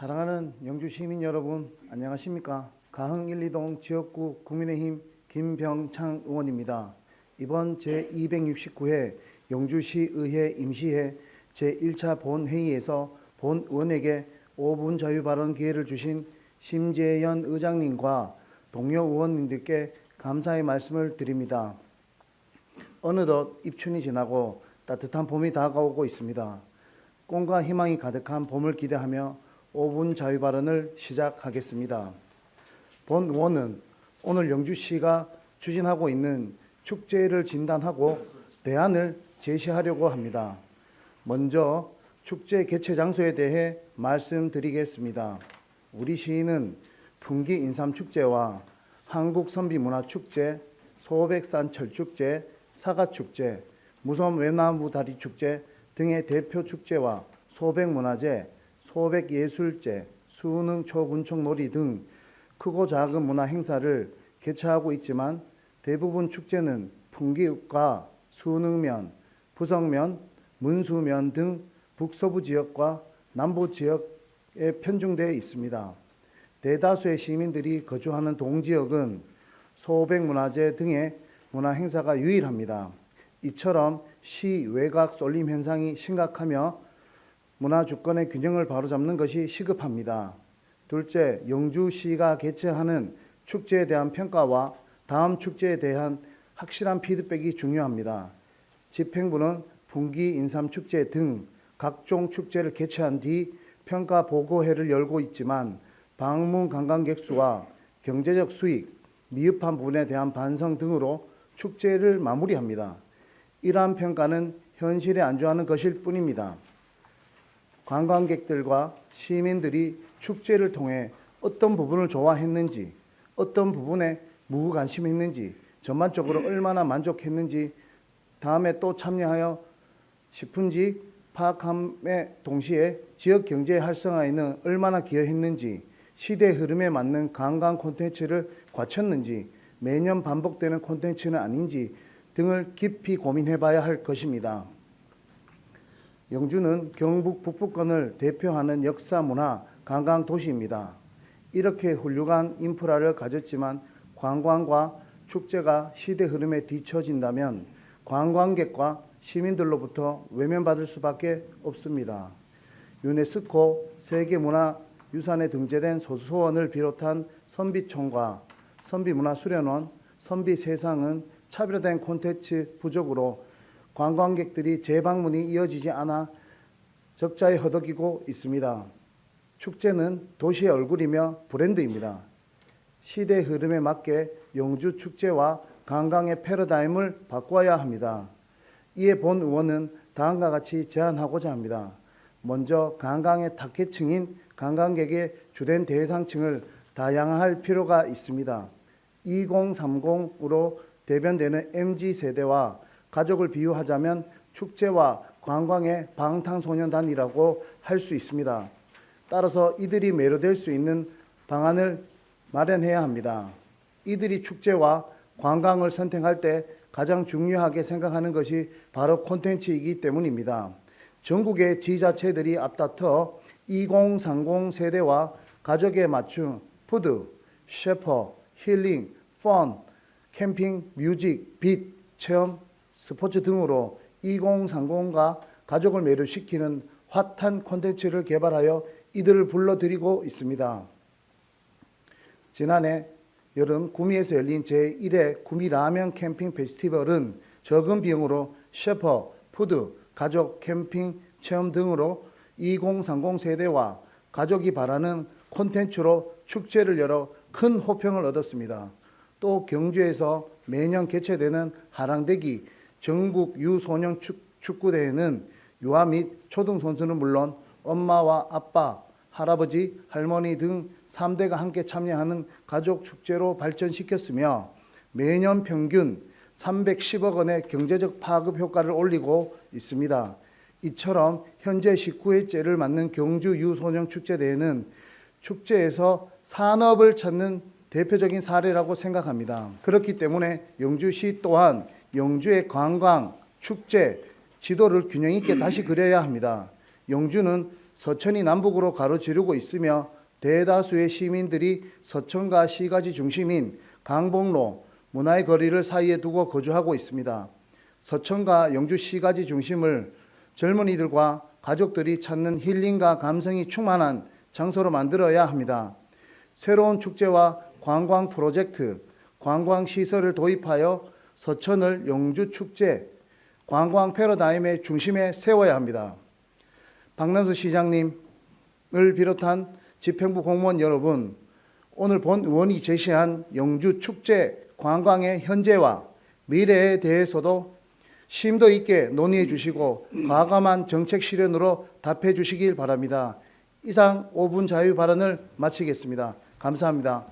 사랑하는 영주 시민 여러분, 안녕하십니까? 가흥 1, 2동 지역구 국민의힘 김병창 의원입니다. 이번 제269회 영주시의회 임시회 제1차 본회의에서 본 의원에게 5분 자유 발언 기회를 주신 심재현 의장님과 동료 의원님들께 감사의 말씀을 드립니다. 어느덧 입춘이 지나고 따뜻한 봄이 다가오고 있습니다. 꿈과 희망이 가득한 봄을 기대하며 5분 자유 발언을 시작하겠습니다. 본 의원은 오늘 영주시가 추진하고 있는 축제를 진단하고 대안을 제시하려고 합니다. 먼저 축제 개최 장소에 대해 말씀드리겠습니다. 우리 시는 풍기 인삼축제와 한국선비문화축제, 소백산철축제, 사과축제, 무섬 외나무다리축제 등의 대표 축제와 소백문화제, 소백예술제, 수능초군총놀이 등 크고 작은 문화 행사를 개최하고 있지만 대부분 축제는 풍기읍과 수능면, 부성면, 문수면 등 북서부 지역과 남부 지역에 편중되어 있습니다. 대다수의 시민들이 거주하는 동지역은 소백문화제 등의 문화 행사가 유일합니다. 이처럼 시 외곽 쏠림 현상이 심각하며 문화 주권의 균형을 바로잡는 것이 시급합니다. 둘째, 영주시가 개최하는 축제에 대한 평가와 다음 축제에 대한 확실한 피드백이 중요합니다. 집행부는 풍기 인삼축제 등 각종 축제를 개최한 뒤 평가 보고회를 열고 있지만 방문 관광객 수와 경제적 수익, 미흡한 부분에 대한 반성 등으로 축제를 마무리합니다. 이러한 평가는 현실에 안주하는 것일 뿐입니다. 관광객들과 시민들이 축제를 통해 어떤 부분을 좋아했는지, 어떤 부분에 무관심했는지, 전반적으로 얼마나 만족했는지, 다음에 또 참여하여 싶은지 파악함에 동시에 지역 경제 활성화에는 얼마나 기여했는지, 시대 흐름에 맞는 관광 콘텐츠를 갖췄는지, 매년 반복되는 콘텐츠는 아닌지 등을 깊이 고민해봐야 할 것입니다. 영주는 경북 북부권을 대표하는 역사, 문화, 관광 도시입니다. 이렇게 훌륭한 인프라를 가졌지만 관광과 축제가 시대 흐름에 뒤처진다면 관광객과 시민들로부터 외면받을 수밖에 없습니다. 유네스코 세계문화유산에 등재된 소수원을 비롯한 선비촌과 선비문화수련원, 선비세상은 차별화된 콘텐츠 부족으로 관광객들이 재방문이 이어지지 않아 적자에 허덕이고 있습니다. 축제는 도시의 얼굴이며 브랜드입니다. 시대 흐름에 맞게 영주 축제와 관광의 패러다임을 바꿔야 합니다. 이에 본 의원은 다음과 같이 제안하고자 합니다. 먼저 관광의 타겟층인 관광객의 주된 대상층을 다양화할 필요가 있습니다. 2030으로 대변되는 MZ세대와 가족을 비유하자면 축제와 관광의 방탄소년단이라고 할 수 있습니다. 따라서 이들이 매료될 수 있는 방안을 마련해야 합니다. 이들이 축제와 관광을 선택할 때 가장 중요하게 생각하는 것이 바로 콘텐츠이기 때문입니다. 전국의 지자체들이 앞다퉈 2030 세대와 가족에 맞춘 푸드, 셰퍼, 힐링, 펀, 캠핑, 뮤직, 빛, 체험, 스포츠 등으로 2030과 가족을 매료시키는 핫한 콘텐츠를 개발하여 이들을 불러들이고 있습니다. 지난해 여름 구미에서 열린 제1회 구미 라면 캠핑 페스티벌은 적은 비용으로 셰퍼, 푸드, 가족, 캠핑, 체험 등으로 2030 세대와 가족이 바라는 콘텐츠로 축제를 열어 큰 호평을 얻었습니다. 또 경주에서 매년 개최되는 하랑대기 전국 유소년 축구대회는 유아 및 초등 선수는 물론 엄마와 아빠, 할아버지, 할머니 등 3대가 함께 참여하는 가족 축제로 발전시켰으며 매년 평균 310억 원의 경제적 파급 효과를 올리고 있습니다. 이처럼 현재 19회째를 맞는 경주 유소년 축제대회는 축제에서 산업을 찾는 대표적인 사례라고 생각합니다. 그렇기 때문에 영주시 또한 영주의 관광, 축제, 지도를 균형 있게 다시 그려야 합니다. 영주는 서천이 남북으로 가로지르고 있으며 대다수의 시민들이 서천과 시가지 중심인 강북로, 문화의 거리를 사이에 두고 거주하고 있습니다. 서천과 영주 시가지 중심을 젊은이들과 가족들이 찾는 힐링과 감성이 충만한 장소로 만들어야 합니다. 새로운 축제와 관광 프로젝트, 관광 시설을 도입하여 서천을 영주 축제, 관광 패러다임의 중심에 세워야 합니다. 박남수 시장님을 비롯한 집행부 공무원 여러분, 오늘 본 의원이 제시한 영주 축제 관광의 현재와 미래에 대해서도 심도 있게 논의해 주시고 과감한 정책 실현으로 답해 주시길 바랍니다. 이상 5분 자유 발언을 마치겠습니다. 감사합니다.